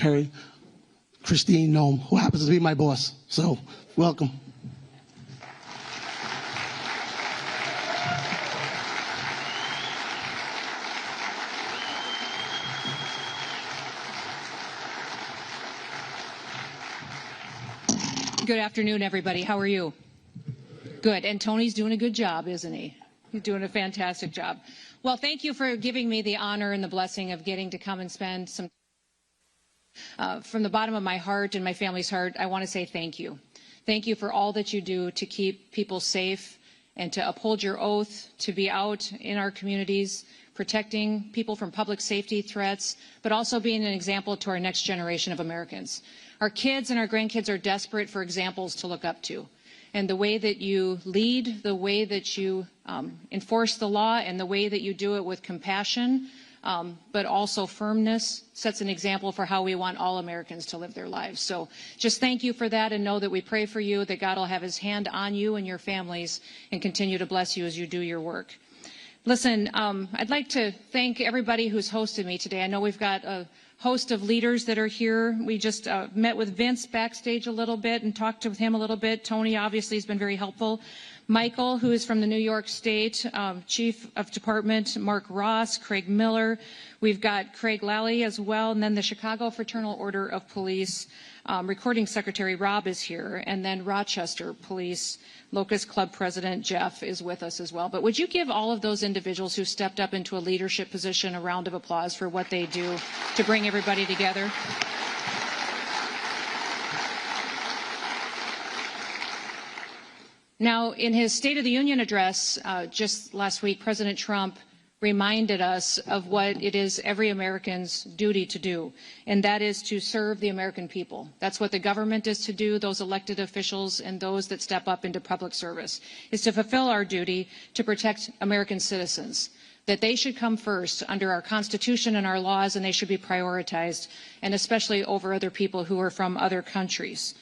Secretary, Kristi Noem, who happens to be my boss. So, welcome. Good afternoon, everybody. How are you? Good. And Tony's doing a good job, isn't he? He's doing a fantastic job. Well, thank you for giving me the honor and the blessing of getting to come and spend some from the bottom of my heart and my family's heart, I want to say thank you. Thank you for all that you do to keep people safe and to uphold your oath to be out in our communities, protecting people from public safety threats, but also being an example to our next generation of Americans. Our kids and our grandkids are desperate for examples to look up to. And the way that you lead, the way that you enforce the law, and the way that you do it with compassion, but also firmness, sets an example for how we want all Americans to live their lives. So just thank you for that, and know that we pray for you, that God will have his hand on you and your families and continue to bless you as you do your work. Listen, I'd like to thank everybody who's hosted me today. I know we've got a host of leaders that are here. We just met with Vince backstage a little bit and talked with him a little bit. Tony obviously has been very helpful. Michael, who is from the New York State Chief of Department, Mark Ross, Craig Miller. We've got Craig Lally as well, and then the Chicago Fraternal Order of Police Recording Secretary Rob is here, and then Rochester Police Locust Club President Jeff is with us as well. But would you give all of those individuals who stepped up into a leadership position a round of applause for what they do to bring everybody together? Now, in his State of the Union address just last week, President Trump reminded us of what it is every American's duty to do, and that is to serve the American people. That's what the government is to do, those elected officials and those that step up into public service, is to fulfill our duty to protect American citizens, that they should come first under our Constitution and our laws, and they should be prioritized, and especially over other people who are from other countries.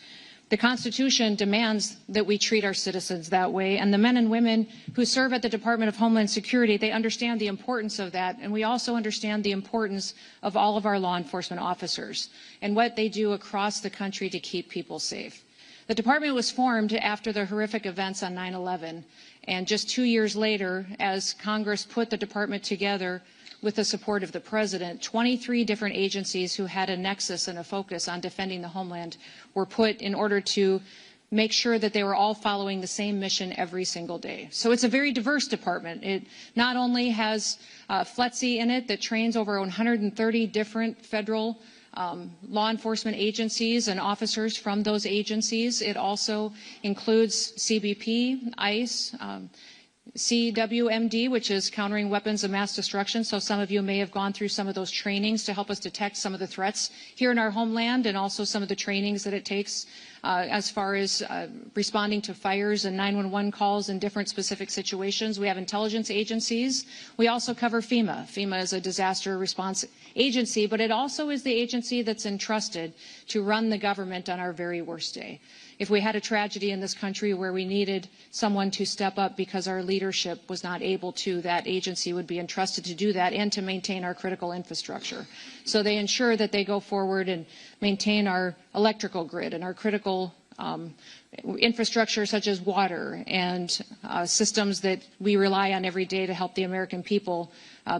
The Constitution demands that we treat our citizens that way, and the men and women who serve at the Department of Homeland Security, they understand the importance of that, and we also understand the importance of all of our law enforcement officers and what they do across the country to keep people safe. The department was formed after the horrific events on 9/11, and just 2 years later, as Congress put the department together with the support of the president, 23 different agencies who had a nexus and a focus on defending the homeland were put in order to make sure that they were all following the same mission every single day. So it's a very diverse department. It not only has FLETC in it that trains over 130 different federal law enforcement agencies and officers from those agencies. It also includes CBP, ICE, CWMD, which is Countering Weapons of Mass Destruction. So some of you may have gone through some of those trainings to help us detect some of the threats here in our homeland, and also some of the trainings that it takes as far as responding to fires and 911 calls in different specific situations. We have intelligence agencies. We also cover FEMA. FEMA is a disaster response agency, but it also is the agency that's entrusted to run the government on our very worst day. If we had a tragedy in this country where we needed someone to step up because our leadership was not able to, that agency would be entrusted to do that and to maintain our critical infrastructure. So they ensure that they go forward and maintain our electrical grid and our critical infrastructure such as water and systems that we rely on every day to help the American people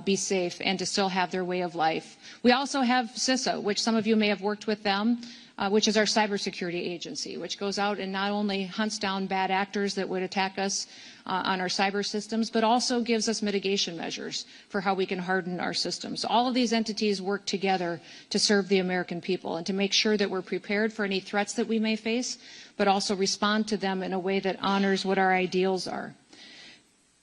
be safe and to still have their way of life. We also have CISA, which some of you may have worked with them, which is our cybersecurity agency, which goes out and not only hunts down bad actors that would attack us on our cyber systems, but also gives us mitigation measures for how we can harden our systems. All of these entities work together to serve the American people and to make sure that we're prepared for any threats that we may face, but also respond to them in a way that honors what our ideals are.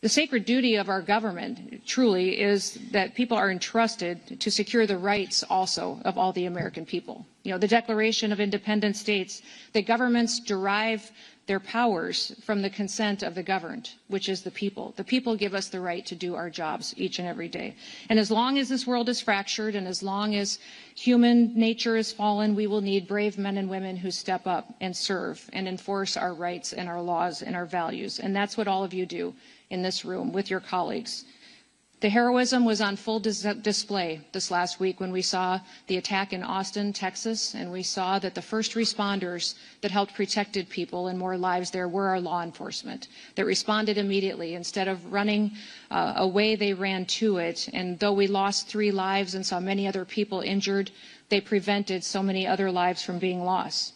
The sacred duty of our government truly is that people are entrusted to secure the rights also of all the American people. You know, the Declaration of Independence states that governments derive their powers from the consent of the governed, which is the people. The people give us the right to do our jobs each and every day. And as long as this world is fractured and as long as human nature is fallen, we will need brave men and women who step up and serve and enforce our rights and our laws and our values. And that's what all of you do in this room with your colleagues. The heroism was on full display this last week when we saw the attack in Austin, Texas, and we saw that the first responders that helped protected people and more lives there were our law enforcement that responded immediately. Instead of running away, they ran to it. And though we lost 3 lives and saw many other people injured, they prevented so many other lives from being lost.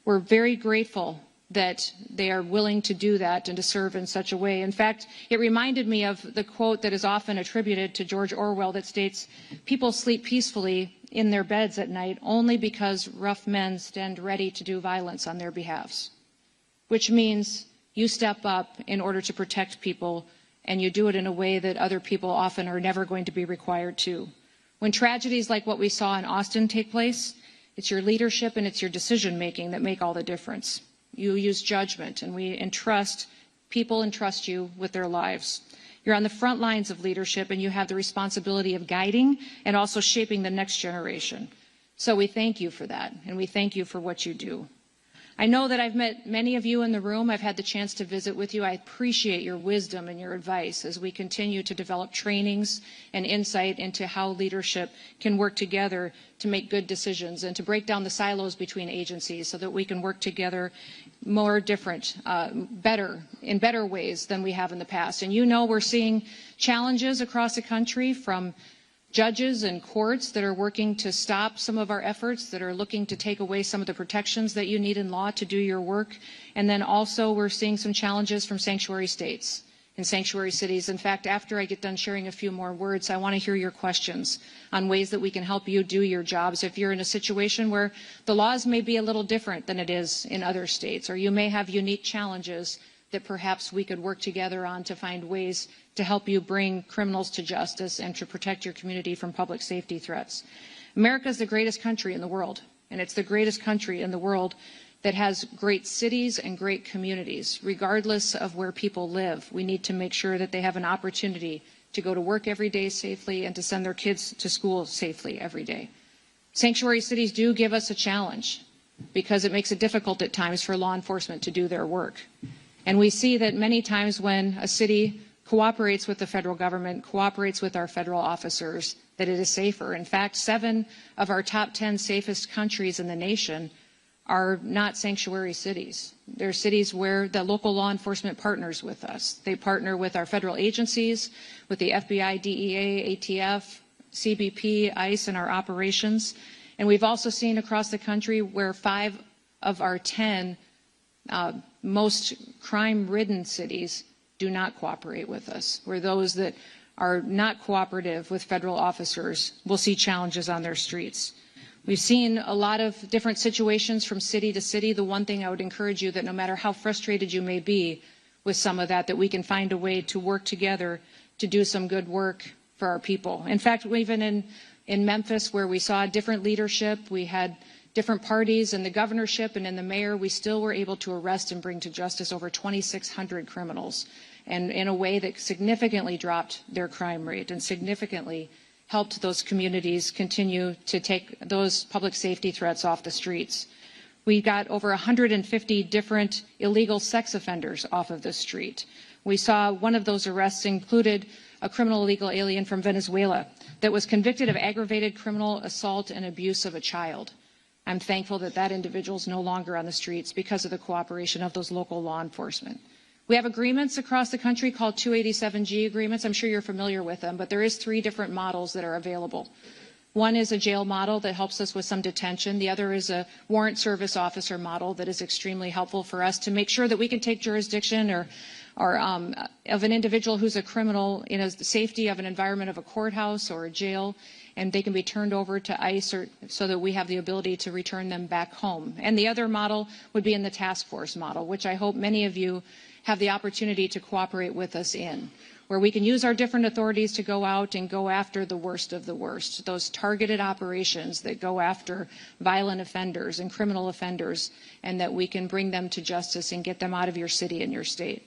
We're very grateful that they are willing to do that and to serve in such a way. In fact, it reminded me of the quote that is often attributed to George Orwell that states, "People sleep peacefully in their beds at night only because rough men stand ready to do violence on their behalves," which means you step up in order to protect people, and you do it in a way that other people often are never going to be required to. When tragedies like what we saw in Austin take place, it's your leadership and it's your decision making that make all the difference. You use judgment, and people entrust you with their lives. You're on the front lines of leadership, and you have the responsibility of guiding and also shaping the next generation. So we thank you for that, and we thank you for what you do. I know that I've met many of you in the room. I've had the chance to visit with you. I appreciate your wisdom and your advice as we continue to develop trainings and insight into how leadership can work together to make good decisions and to break down the silos between agencies so that we can work together more different, in better ways than we have in the past. And you know we're seeing challenges across the country from judges and courts that are working to stop some of our efforts, that are looking to take away some of the protections that you need in law to do your work. And then also we're seeing some challenges from sanctuary states and sanctuary cities. In fact, after I get done sharing a few more words, I want to hear your questions on ways that we can help you do your jobs. If you're in a situation where the laws may be a little different than it is in other states, or you may have unique challenges that perhaps we could work together on to find ways to help you bring criminals to justice and to protect your community from public safety threats. America is the greatest country in the world, and it's the greatest country in the world that has great cities and great communities. Regardless of where people live, we need to make sure that they have an opportunity to go to work every day safely and to send their kids to school safely every day. Sanctuary cities do give us a challenge because it makes it difficult at times for law enforcement to do their work. And we see that many times when a city cooperates with the federal government, cooperates with our federal officers, that it is safer. In fact, 7 of our top 10 safest countries in the nation are not sanctuary cities. They're cities where the local law enforcement partners with us. They partner with our federal agencies, with the FBI, DEA, ATF, CBP, ICE, and our operations. And we've also seen across the country where 5 of our 10 most crime-ridden cities do not cooperate with us, where those that are not cooperative with federal officers will see challenges on their streets. We've seen a lot of different situations from city to city. The one thing I would encourage you that no matter how frustrated you may be with some of that we can find a way to work together to do some good work for our people. In fact, even in Memphis, where we saw different leadership, we had different parties in the governorship and in the mayor, we still were able to arrest and bring to justice over 2,600 criminals, and in a way that significantly dropped their crime rate and significantly helped those communities continue to take those public safety threats off the streets. We got over 150 different illegal sex offenders off of the street. We saw one of those arrests included a criminal illegal alien from Venezuela that was convicted of aggravated criminal assault and abuse of a child. I'm thankful that that individual is no longer on the streets because of the cooperation of those local law enforcement. We have agreements across the country called 287G agreements. I'm sure you're familiar with them, but there is 3 different models that are available. One is a jail model that helps us with some detention. The other is a warrant service officer model that is extremely helpful for us to make sure that we can take jurisdiction or of an individual who's a criminal in the safety of an environment of a courthouse or a jail, and they can be turned over to ICE so that we have the ability to return them back home. And the other model would be in the task force model, which I hope many of you have the opportunity to cooperate with us in, where we can use our different authorities to go out and go after the worst of the worst, those targeted operations that go after violent offenders and criminal offenders, and that we can bring them to justice and get them out of your city and your state.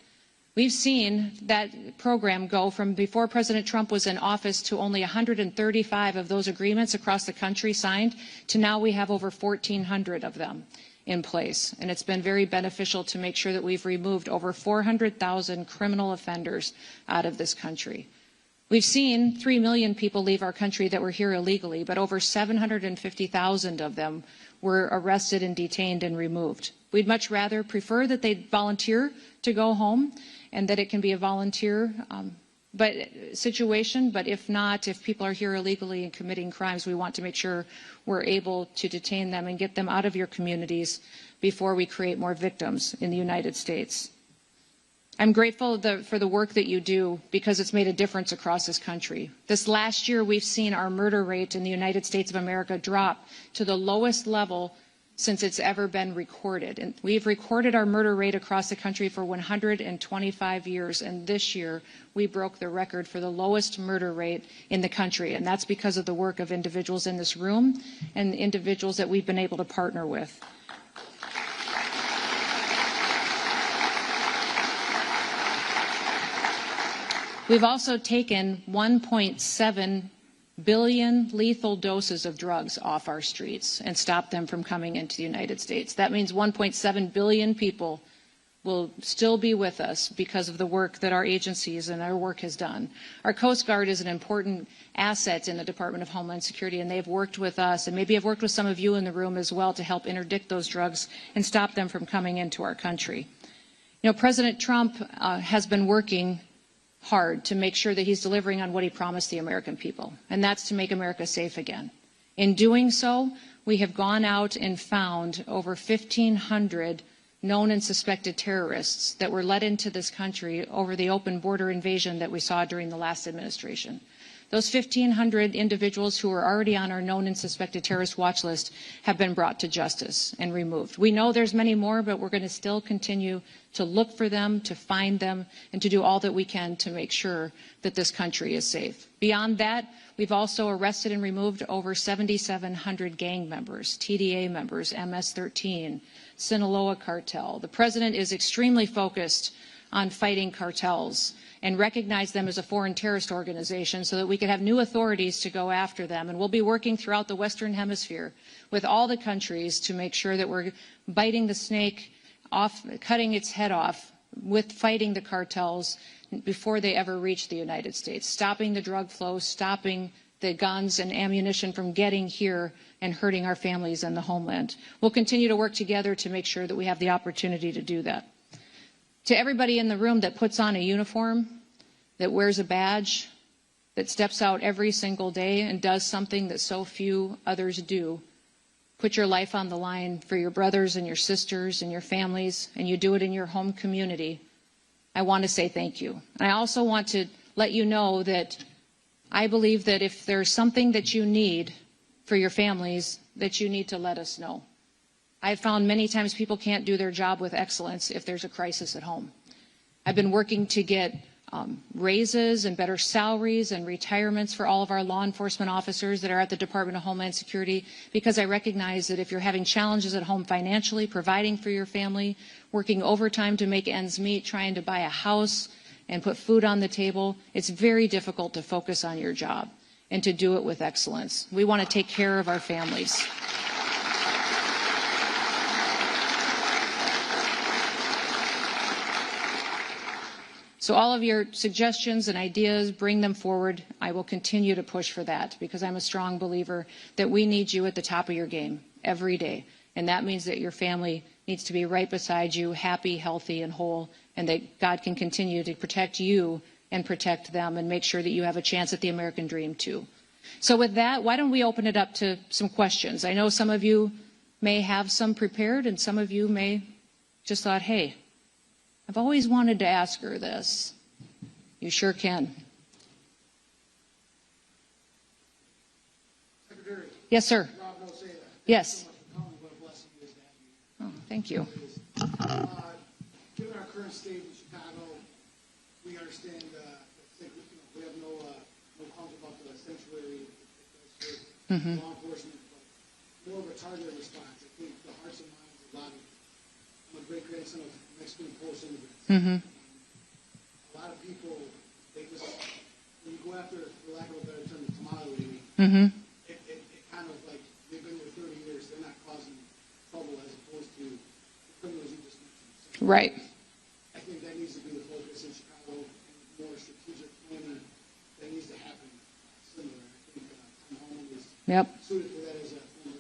We've seen that program go from before President Trump was in office to only 135 of those agreements across the country signed, to now we have over 1,400 of them in place. And it's been very beneficial to make sure that we've removed over 400,000 criminal offenders out of this country. We've seen 3 million people leave our country that were here illegally, but over 750,000 of them were arrested and detained and removed. We'd much rather prefer that they volunteer to go home and that it can be a volunteer situation, but if not, if people are here illegally and committing crimes, we want to make sure we're able to detain them and get them out of your communities before we create more victims in the United States. I'm grateful for the work that you do because it's made a difference across this country. This last year, we've seen our murder rate in the United States of America drop to the lowest level since it's ever been recorded. And we've recorded our murder rate across the country for 125 years, and this year we broke the record for the lowest murder rate in the country, and that's because of the work of individuals in this room and individuals that we've been able to partner with. We've also taken 1.7 billion lethal doses of drugs off our streets and stopped them from coming into the United States. That means 1.7 billion people will still be with us because of the work that our agencies and our work has done. Our Coast Guard is an important asset in the Department of Homeland Security, and they've worked with us, and maybe have worked with some of you in the room as well, to help interdict those drugs and stop them from coming into our country. You know, President Trump has been working hard to make sure that he's delivering on what he promised the American people, and that's to make America safe again. In doing so, we have gone out and found over 1,500 known and suspected terrorists that were let into this country over the open border invasion that we saw during the last administration. Those 1,500 individuals who were already on our known and suspected terrorist watch list have been brought to justice and removed. We know there's many more, but we're going to still continue to look for them, to find them, and to do all that we can to make sure that this country is safe. Beyond that, we've also arrested and removed over 7,700 gang members, TDA members, MS-13, Sinaloa cartel. The president is extremely focused on fighting cartels and recognize them as a foreign terrorist organization so that we can have new authorities to go after them. And we'll be working throughout the Western Hemisphere with all the countries to make sure that we're biting the snake off, cutting its head off with fighting the cartels before they ever reach the United States, stopping the drug flow, stopping the guns and ammunition from getting here and hurting our families and the homeland. We'll continue to work together to make sure that we have the opportunity to do that. To everybody in the room that puts on a uniform, that wears a badge, that steps out every single day and does something that so few others do, put your life on the line for your brothers and your sisters and your families, and you do it in your home community, I want to say thank you. And I also want to let you know that I believe that if there's something that you need for your families, that you need to let us know. I've found many times people can't do their job with excellence if there's a crisis at home. I've been working to get raises and better salaries and retirements for all of our law enforcement officers that are at the Department of Homeland Security, because I recognize that if you're having challenges at home financially, providing for your family, working overtime to make ends meet, trying to buy a house and put food on the table, it's very difficult to focus on your job and to do it with excellence. We want to take care of our families. So all of your suggestions and ideas, bring them forward. I will continue to push for that because I'm a strong believer that we need you at the top of your game every day. And that means that your family needs to be right beside you, happy, healthy, and whole, and that God can continue to protect you and protect them and make sure that you have a chance at the American dream too. So with that, why don't we open it up to some questions? I know some of you may have some prepared and some of you may just thought, hey, I've always wanted to ask her this. You sure can. Secretary. Yes, sir. Rob, no, say that. Yes. What a blessing it is to have you. Oh, thank you. Given our current state in Chicago, we understand we have no qualms about the sanctuary law enforcement, but more of a targeted response. I think the hearts and minds of a lot of, I'm a great grandson of Mexican Post immigrants. A lot of people, they just, when you go after, for lack of a better term, the tamale lady, it kind of like, they've been there 30 years, they're not causing trouble as opposed to the criminals you just mentioned. Right. I think that needs to be the focus in Chicago, and more strategic planning that needs Yep. suited for that as a former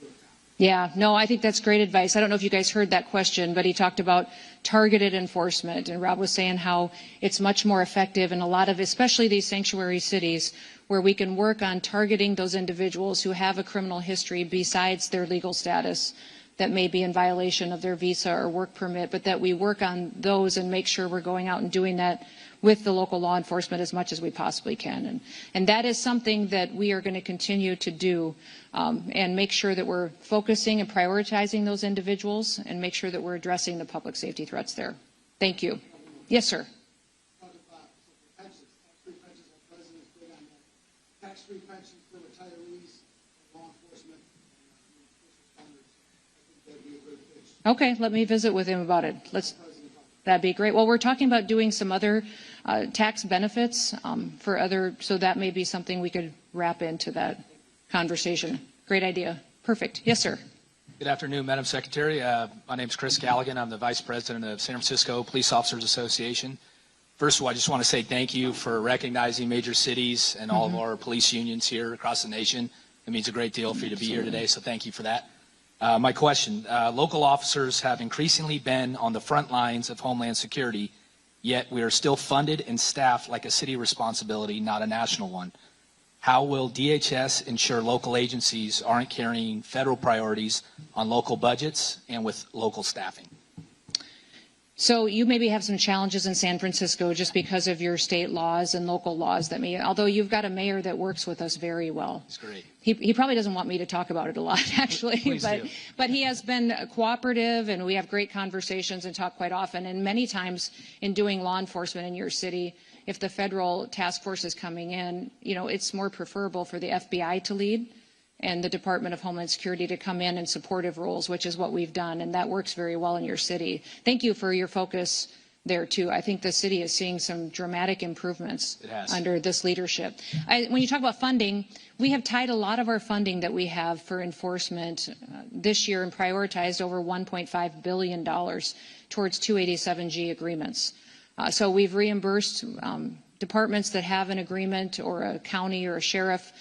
New York cop. Yeah, no, I think that's great advice. I don't know if you guys heard that question, but he talked about targeted enforcement. And Rob was saying how it's much more effective in a lot of, especially these sanctuary cities, where we can work on targeting those individuals who have a criminal history besides their legal status that may be in violation of their visa or work permit, but that we work on those and make sure we're going out and doing that with the local law enforcement as much as we possibly can. And that is something that we are going to continue to do and make sure that we're focusing and prioritizing those individuals and make sure that we're addressing the public safety threats there. Thank you. Yes, sir. Talk about pensions, tax-free pensions. Our president's big on that. Tax-free pensions for retirees, law enforcement, and first responders. I think that'd be a great pitch. Okay, let me visit with him about it. That'd be great. Well, we're talking about doing some other tax benefits for other, so that may be something we could wrap into that conversation. Great idea. Perfect. Yes, sir. Good afternoon, Madam Secretary. My name is Chris Galligan. I'm the Vice President of San Francisco Police Officers Association. First of all, I just want to say thank you for recognizing major cities and all of our police unions here across the nation. It means a great deal for you to be here today, so thank you for that. My question, local officers have increasingly been on the front lines of Homeland Security, yet we are still funded and staffed like a city responsibility, not a national one. How will DHS ensure local agencies aren't carrying federal priorities on local budgets and with local staffing? So you maybe have some challenges in San Francisco just because of your state laws and local laws that may, although you've got a mayor that works with us very well. That's great. He probably doesn't want me to talk about it a lot, actually, but he has been cooperative, and we have great conversations and talk quite often. And many times in doing law enforcement in your city, if the federal task force is coming in, you know, it's more preferable for the FBI to lead and the Department of Homeland Security to come in supportive roles, which is what we've done, and that works very well in your city. Thank you for your focus there, too. I think the city is seeing some dramatic improvements under this leadership. When you talk about funding, we have tied a lot of our funding that we have for enforcement this year and prioritized over $1.5 billion towards 287G agreements. So we've reimbursed departments that have an agreement, or a county or a sheriff,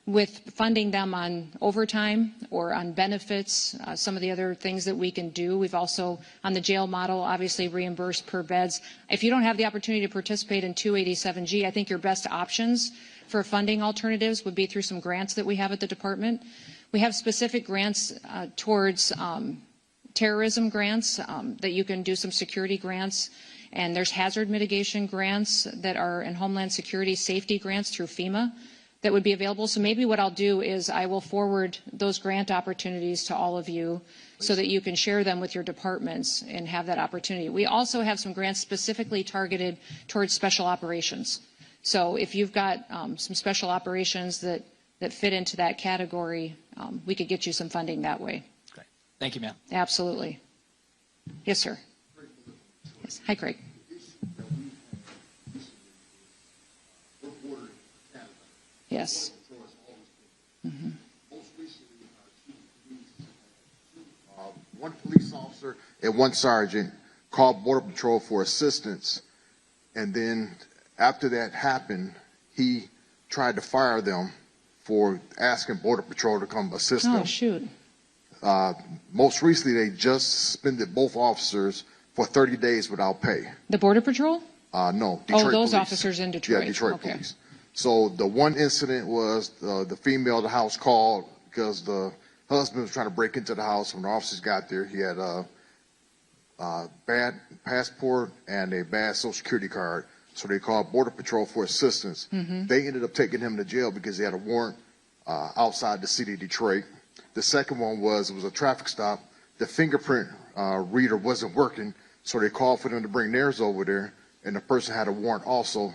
with funding them on overtime or on benefits, some of the other things that we can do. We've also, on the jail model, obviously reimbursed per beds. If you don't have the opportunity to participate in 287G, I think your best options for funding alternatives would be through some grants that we have at the department. We have specific grants towards terrorism grants that you can do, some security grants. And there's hazard mitigation grants that are in Homeland Security, safety grants through FEMA that would be available. So maybe what I'll do is I will forward those grant opportunities to all of you so that you can share them with your departments and have that opportunity. We also have some grants specifically targeted towards special operations. So if you've got some special operations that fit into that category, we could get you some funding that way. Great. Thank you, ma'am. Absolutely. Yes, sir. Yes. Hi, Craig. Yes. Mm-hmm. Most recently, one police officer and one sergeant called Border Patrol for assistance, and then after that happened, he tried to fire them for asking Border Patrol to come assist them. Oh, shoot. Most recently, they just suspended both officers for 30 days without pay. The Border Patrol? No, Detroit those police. Officers in Detroit. Yeah, Detroit okay. police. So the one incident was the female of the house called because the husband was trying to break into the house. When the officers got there, he had a bad passport and a bad Social Security card. So they called Border Patrol for assistance. Mm-hmm. They ended up taking him to jail because he had a warrant outside the city of Detroit. The second one was, it was a traffic stop. The fingerprint reader wasn't working, so they called for them to bring theirs over there, and the person had a warrant also.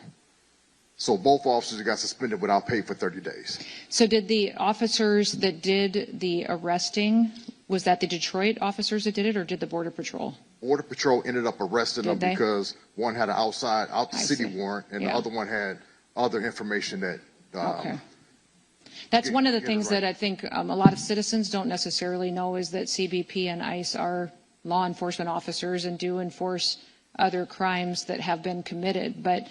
So both officers got suspended without pay for 30 days. So did the officers that did the arresting, was that the Detroit officers that did it, or did the Border Patrol? Border Patrol ended up arresting them because one had an out the city warrant, and the other one had other information that. Okay. That's one of the things that I think a lot of citizens don't necessarily know, is that CBP and ICE are law enforcement officers and do enforce other crimes that have been committed. But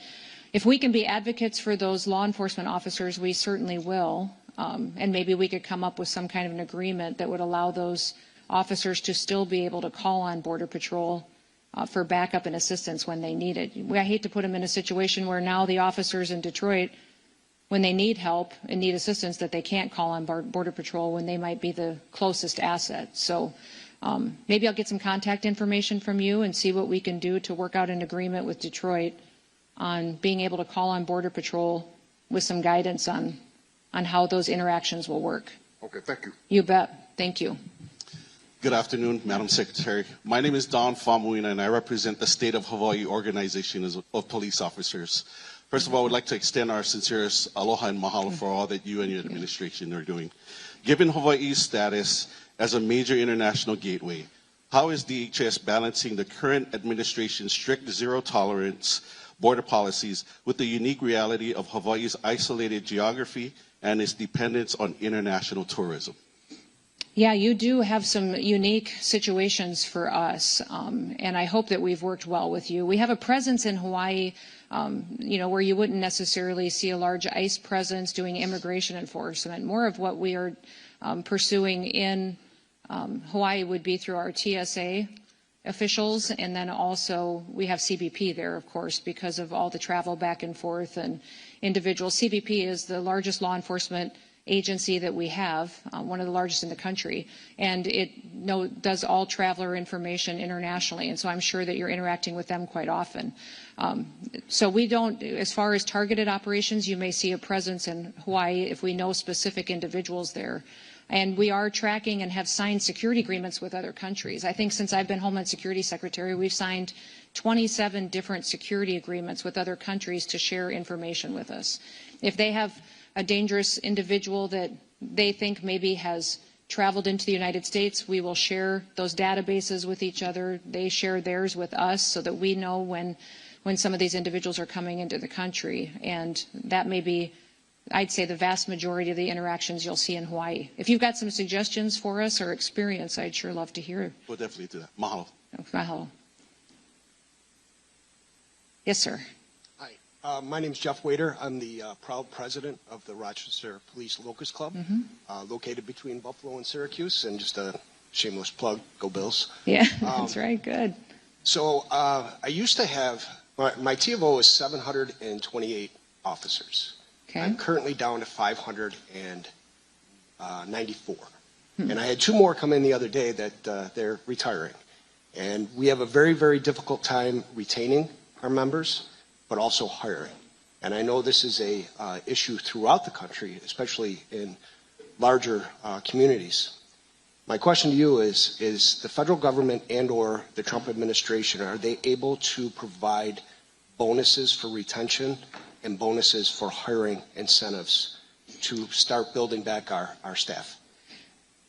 if we can be advocates for those law enforcement officers, we certainly will. And maybe we could come up with some kind of an agreement that would allow those officers to still be able to call on Border Patrol for backup and assistance when they need it. I hate to put them in a situation where now the officers in Detroit, when they need help and need assistance, that they can't call on Border Patrol when they might be the closest asset. So maybe I'll get some contact information from you and see what we can do to work out an agreement with Detroit on being able to call on Border Patrol with some guidance on how those interactions will work. Okay, thank you. You bet. Thank you. Good afternoon, Madam Secretary. My name is Don Famuina, and I represent the State of Hawaii Organization of Police Officers. First of all, I would like to extend our sincerest aloha and mahalo for all that you and your administration are doing. Given Hawaii's status as a major international gateway, how is DHS balancing the current administration's strict zero-tolerance border policies with the unique reality of Hawaii's isolated geography and its dependence on international tourism? Yeah, you do have some unique situations for us, and I hope that we've worked well with you. We have a presence in Hawaii, where you wouldn't necessarily see a large ICE presence doing immigration enforcement. More of what we are pursuing in Hawaii would be through our TSA officials, and then also we have CBP there, of course, because of all the travel back and forth and individuals. CBP is the largest law enforcement agency that we have, one of the largest in the country, and it does all traveler information internationally, and so I'm sure that you're interacting with them quite often. So we don't, as far as targeted operations, you may see a presence in Hawaii if we know specific individuals there. And we are tracking and have signed security agreements with other countries. I think since I've been Homeland Security Secretary, we've signed 27 different security agreements with other countries to share information with us. If they have a dangerous individual that they think maybe has traveled into the United States, we will share those databases with each other. They share theirs with us so that we know when some of these individuals are coming into the country. And that may be, I'd say, the vast majority of the interactions you'll see in Hawaii. If you've got some suggestions for us or experience, I'd sure love to hear. We'll definitely do that. Mahalo. Mahalo. Yes, sir. Hi, my name is Jeff Wader. I'm the proud president of the Rochester Police Locust Club, located between Buffalo and Syracuse, and just a shameless plug, go Bills. Yeah, that's right, good. So I used to have, my T of O is 728 officers. Okay. I'm currently down to 594. And I had two more come in the other day that they're retiring. And we have a very, very difficult time retaining our members, but also hiring. And I know this is a issue throughout the country, especially in larger communities. My question to you is the federal government and or the Trump administration, are they able to provide bonuses for retention and bonuses for hiring incentives to start building back our staff?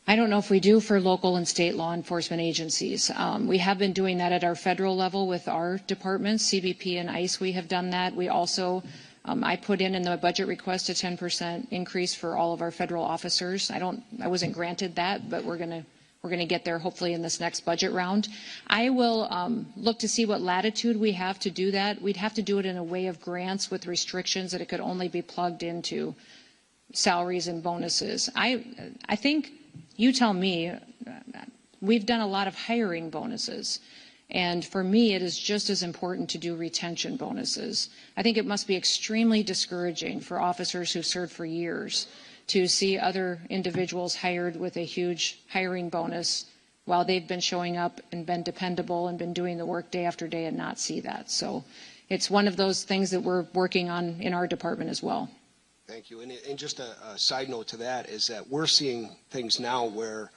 I don't know if we do for local and state law enforcement agencies. We have been doing that at our federal level with our departments, CBP and ICE. We have done that. We also, I put in the budget request a 10% increase for all of our federal officers. I wasn't granted that, but we're going to get there hopefully in this next budget round. I will look to see what latitude we have to do that. We'd have to do it in a way of grants with restrictions that it could only be plugged into salaries and bonuses. I think, you tell me, we've done a lot of hiring bonuses. And for me, it is just as important to do retention bonuses. I think it must be extremely discouraging for officers who've served for years to see other individuals hired with a huge hiring bonus while they've been showing up and been dependable and been doing the work day after day and not see that. So it's one of those things that we're working on in our department as well. Thank you. And just a side note to that is that we're seeing things now where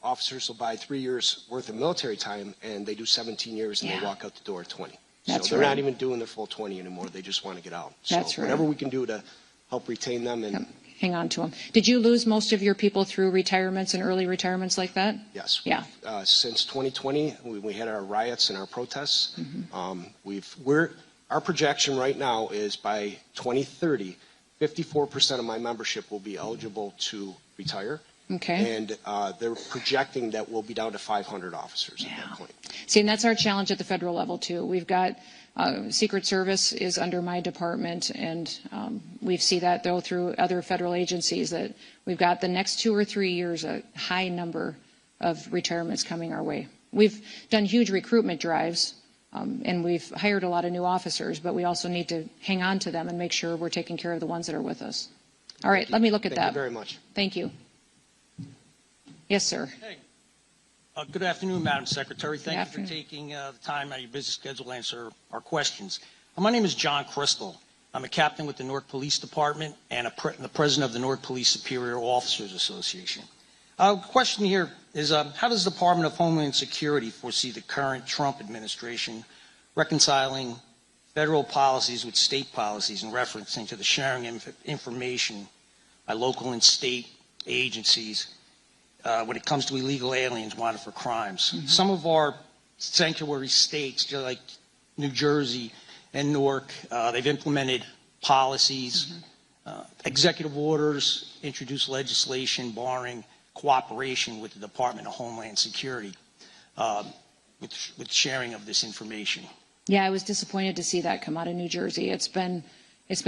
officers will buy 3 years worth of military time and they do 17 years and they walk out the door at 20. That's so they're right. not even doing their full 20 anymore. They just want to get out. That's so right. Whatever we can do to help retain them and hang on to them. Did you lose most of your people through retirements and early retirements like that? yes. Yeah. Since 2020, we had our riots and our protests. Our projection right now is by 2030, 54% of my membership will be eligible to retire, Okay. And they're projecting that we'll be down to 500 officers at that point. See, and that's our challenge at the federal level, too. We've got Secret Service is under my department, and we see that, though, through other federal agencies, that we've got the next 2 or 3 years a high number of retirements coming our way. We've done huge recruitment drives, and we've hired a lot of new officers, but we also need to hang on to them and make sure we're taking care of the ones that are with us. All right, let me look at that. Thank you very much. Thank you. Yes, sir. Hey. Good afternoon, Madam Secretary. Thank you afternoon. for taking the time out of your busy schedule to answer our questions. My name is John Crystal. I'm a captain with the Newark Police Department and the president of the Newark Police Superior Officers Association. Question here is, how does the Department of Homeland Security foresee the current Trump administration reconciling federal policies with state policies and referencing to the sharing of information by local and state agencies when it comes to illegal aliens wanted for crimes? Mm-hmm. Some of our sanctuary states, just like New Jersey and Newark, they've implemented policies, executive orders, introduced legislation barring cooperation with the Department of Homeland Security with sharing of this information. Yeah, I was disappointed to see that come out of New Jersey. It's been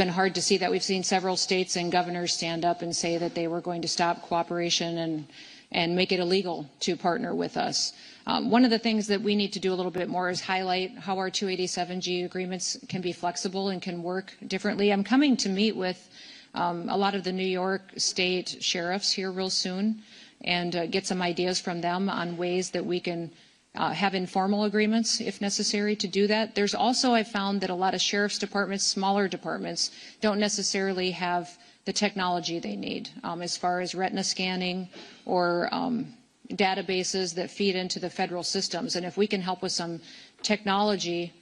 hard to see that. We've seen several states and governors stand up and say that they were going to stop cooperation and make it illegal to partner with us. One of the things that we need to do a little bit more is highlight how our 287G agreements can be flexible and can work differently. I'm coming to meet with a lot of the New York State sheriffs here real soon and get some ideas from them on ways that we can have informal agreements if necessary to do that. There's also, I found that a lot of sheriff's departments, smaller departments, don't necessarily have the technology they need as far as retina scanning or databases that feed into the federal systems. And if we can help with some technology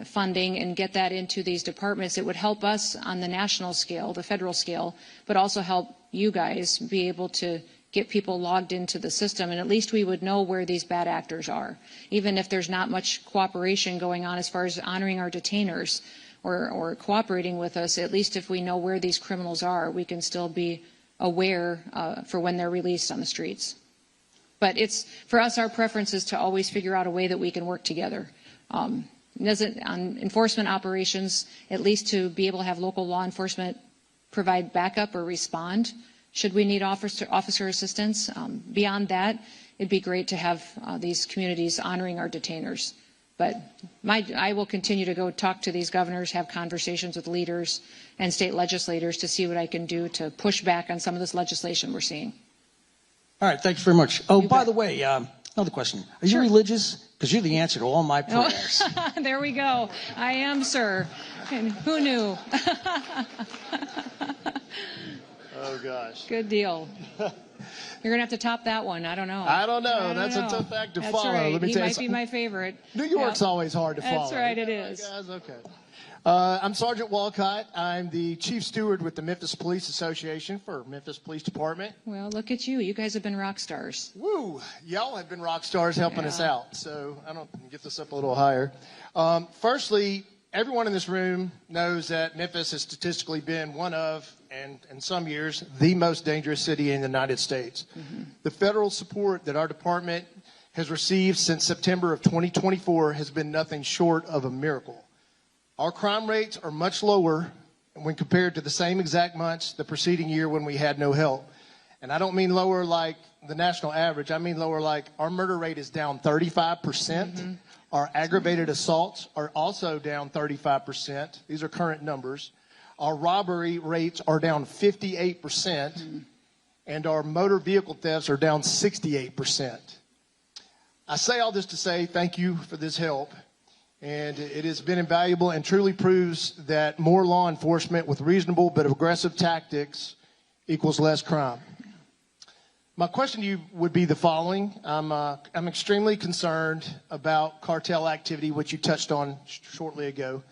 funding and get that into these departments, it would help us on the national scale, the federal scale, but also help you guys be able to get people logged into the system, and at least we would know where these bad actors are. Even if there's not much cooperation going on as far as honoring our detainers or cooperating with us, at least if we know where these criminals are, we can still be aware for when they're released on the streets. But for us, our preference is to always figure out a way that we can work together. On enforcement operations, at least to be able to have local law enforcement provide backup or respond should we need officer assistance. Beyond that, it'd be great to have these communities honoring our detainers. But I will continue to go talk to these governors, have conversations with leaders and state legislators to see what I can do to push back on some of this legislation we're seeing. All right, thanks very much. Oh, by the way, another question. Are you religious? Because you're the answer to all my prayers. Oh, there we go. I am, sir. And who knew? Oh, gosh. Good deal. You're going to have to top that one. I don't know. I don't know. That's a tough act to follow. Right. Let me He tell you might be something. my favorite. New York's always hard to follow. That's right, it is. Guys, okay. I'm Sergeant Walcott. I'm the Chief Steward with the Memphis Police Association for Memphis Police Department. Well, look at you. You guys have been rock stars. Woo! Y'all have been rock stars helping us out. So I don't get this up a little higher. Firstly, everyone in this room knows that Memphis has statistically been one of, and in some years, the most dangerous city in the United States. Mm-hmm. The federal support that our department has received since September of 2024 has been nothing short of a miracle. Our crime rates are much lower when compared to the same exact months the preceding year when we had no help. And I don't mean lower like the national average. I mean lower like our murder rate is down 35%. Mm-hmm. Our aggravated assaults are also down 35%. These are current numbers. Our robbery rates are down 58%. Mm-hmm. And our motor vehicle thefts are down 68%. I say all this to say thank you for this help. And it has been invaluable and truly proves that more law enforcement with reasonable but aggressive tactics equals less crime. My question to you would be the following. I'm extremely concerned about cartel activity, which you touched on shortly ago,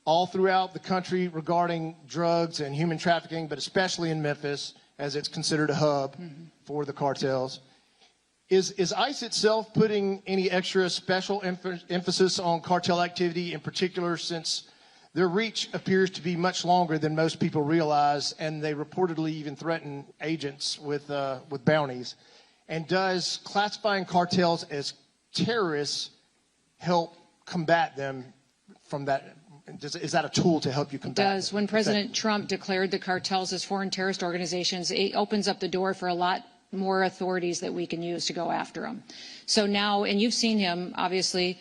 all throughout the country regarding drugs and human trafficking, but especially in Memphis, as it's considered a hub for the cartels. Is ICE itself putting any extra special emphasis on cartel activity, in particular since Their reach appears to be much longer than most people realize, and they reportedly even threaten agents with bounties. And does classifying cartels as terrorists help combat them from that? Is that a tool to help you combat them? It does. When President Trump declared the cartels as foreign terrorist organizations, it opens up the door for a lot more authorities that we can use to go after them. So now, and you've seen him, obviously,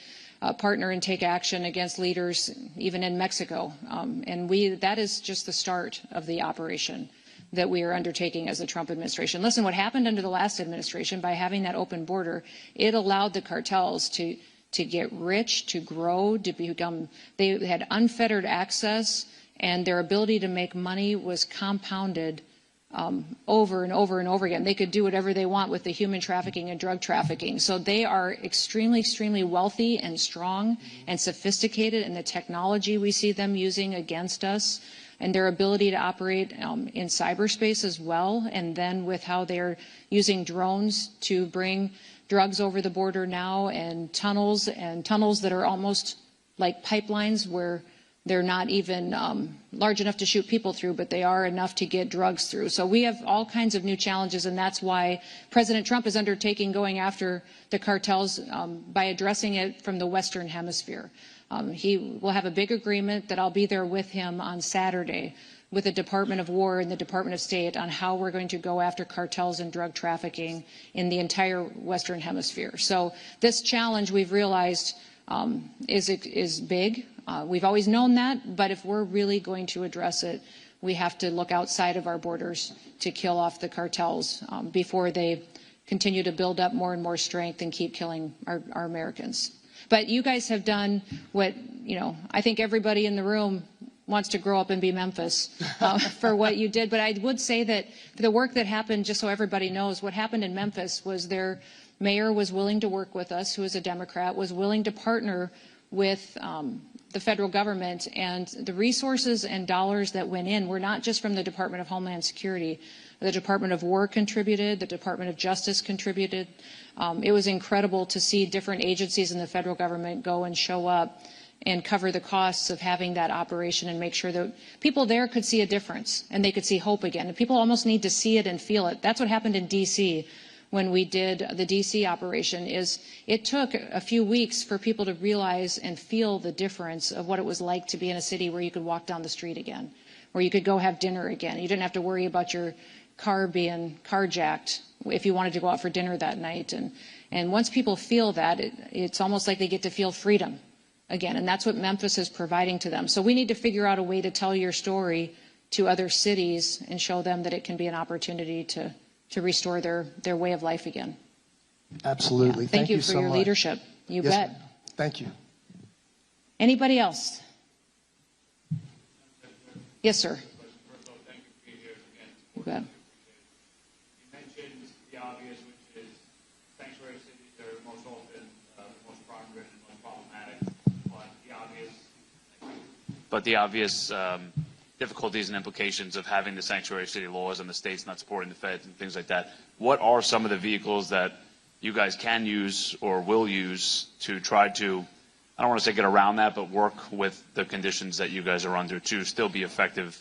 partner and take action against leaders even in Mexico. And that is just the start of the operation that we are undertaking as the Trump administration. Listen, what happened under the last administration by having that open border, it allowed the cartels to get rich, to grow, to become, they had unfettered access, and their ability to make money was compounded over and over and over again. They could do whatever they want with the human trafficking and drug trafficking. So they are extremely, extremely wealthy and strong and sophisticated in the technology we see them using against us, and their ability to operate in cyberspace as well, and then with how they're using drones to bring drugs over the border now, and tunnels that are almost like pipelines where they're not even large enough to shoot people through, but they are enough to get drugs through. So we have all kinds of new challenges, and that's why President Trump is undertaking going after the cartels by addressing it from the Western Hemisphere. He will have a big agreement that I'll be there with him on Saturday with the Department of War and the Department of State on how we're going to go after cartels and drug trafficking in the entire Western Hemisphere. So this challenge, we've realized, is big. We've always known that, but if we're really going to address it, we have to look outside of our borders to kill off the cartels before they continue to build up more and more strength and keep killing our Americans. But you guys have done what, I think everybody in the room wants to grow up and be Memphis for what you did. But I would say that the work that happened, just so everybody knows, what happened in Memphis was their mayor was willing to work with us, who is a Democrat, was willing to partner with the federal government, and the resources and dollars that went in were not just from the Department of Homeland Security. The Department of War contributed, the Department of Justice contributed. It was incredible to see different agencies in the federal government go and show up and cover the costs of having that operation and make sure that people there could see a difference and they could see hope again. And people almost need to see it and feel it. That's what happened in D.C. when we did the D.C. operation. Is it took a few weeks for people to realize and feel the difference of what it was like to be in a city where you could walk down the street again, where you could go have dinner again. You didn't have to worry about your car being carjacked if you wanted to go out for dinner that night. And once people feel that, it's almost like they get to feel freedom again, and that's what Memphis is providing to them. So we need to figure out a way to tell your story to other cities and show them that it can be an opportunity to restore their way of life again. Absolutely. Yeah. Thank you for so your much. leadership. You Yes, bet. ma'am. Thank you. Anybody else? Yes, sir. You bet. You mentioned the obvious, which is sanctuary cities are most often the most crime-ridden and most problematic, but the obvious difficulties and implications of having the sanctuary city laws and the states not supporting the feds and things like that. What are some of the vehicles that you guys can use or will use to try to, I don't want to say get around that, but work with the conditions that you guys are under to still be effective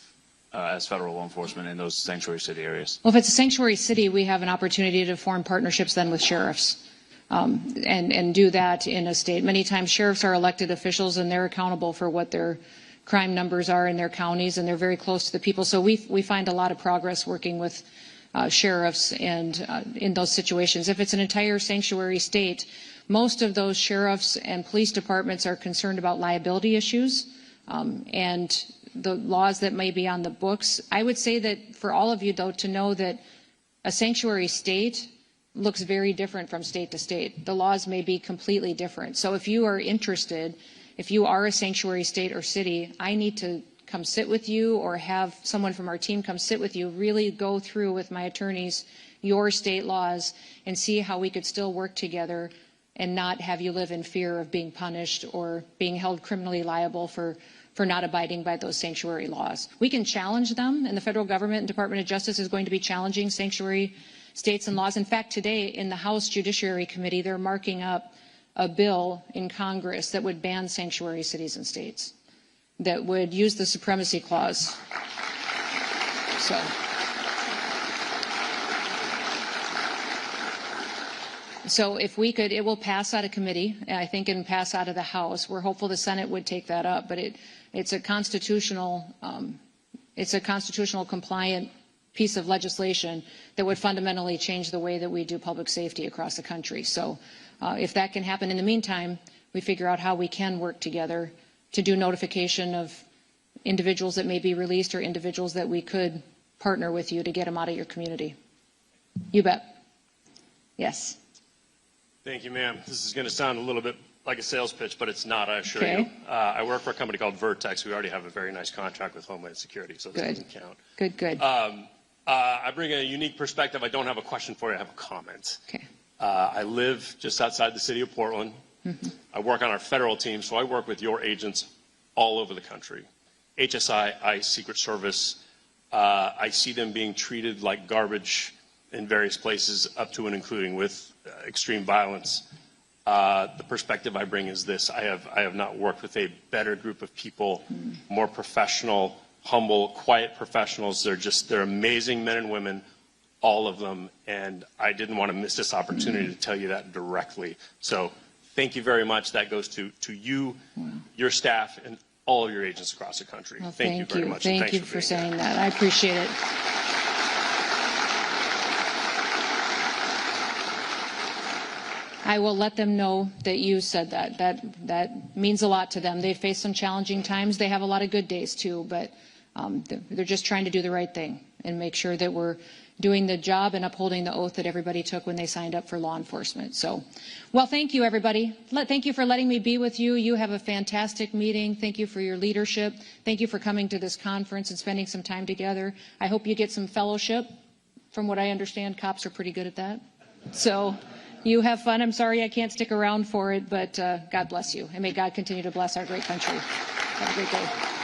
as federal law enforcement in those sanctuary city areas? Well, if it's a sanctuary city, we have an opportunity to form partnerships then with sheriffs and do that in a state. Many times sheriffs are elected officials and they're accountable for what their crime numbers are in their counties, and they're very close to the people. So we find a lot of progress working with sheriffs and in those situations. If it's an entire sanctuary state, most of those sheriffs and police departments are concerned about liability issues and the laws that may be on the books. I would say that for all of you, though, to know that a sanctuary state looks very different from state to state. The laws may be completely different. So if you are interested, if you are a sanctuary state or city, I need to come sit with you or have someone from our team come sit with you, really go through with my attorneys your state laws and see how we could still work together and not have you live in fear of being punished or being held criminally liable for not abiding by those sanctuary laws. We can challenge them, and the federal government and Department of Justice is going to be challenging sanctuary states and laws. In fact, today in the House Judiciary Committee, they're marking up a bill in Congress that would ban sanctuary cities and states. that would use the supremacy clause. So if we could, it will pass out of committee. I think it can pass out of the House. We're hopeful the Senate would take that up, but it's a constitutional compliant piece of legislation that would fundamentally change the way that we do public safety across the country. So if that can happen in the meantime, we figure out how we can work together to do notification of individuals that may be released or individuals that we could partner with you to get them out of your community. You bet. Yes. Thank you, ma'am. This is going to sound a little bit like a sales pitch, but it's not, I assure Okay. you. I work for a company called Vertex. We already have a very nice contract with Homeland Security, so this doesn't count. Good. I bring a unique perspective. I don't have a question for you. I have a comment. Okay. I live just outside the city of Portland. Mm-hmm. I work on our federal team, so I work with your agents all over the country. HSI, ICE, Secret Service. I see them being treated like garbage in various places, up to and including with extreme violence. The perspective I bring is this: I have not worked with a better group of people, more professional, humble, quiet professionals. They're amazing men and women, all of them, and I didn't want to miss this opportunity to tell you that directly. So thank you very much. That goes to you, your staff, and all of your agents across the country. Well, thank you very much. Thank you for saying that. I appreciate it. I will let them know that you said that. That means a lot to them. They face some challenging times. They have a lot of good days too, but they're just trying to do the right thing and make sure that we're doing the job and upholding the oath that everybody took when they signed up for law enforcement. So, well, thank you, everybody. Thank you for letting me be with you. You have a fantastic meeting. Thank you for your leadership. Thank you for coming to this conference and spending some time together. I hope you get some fellowship. From what I understand, cops are pretty good at that. So you have fun. I'm sorry I can't stick around for it, but God bless you. And may God continue to bless our great country. Have a great day.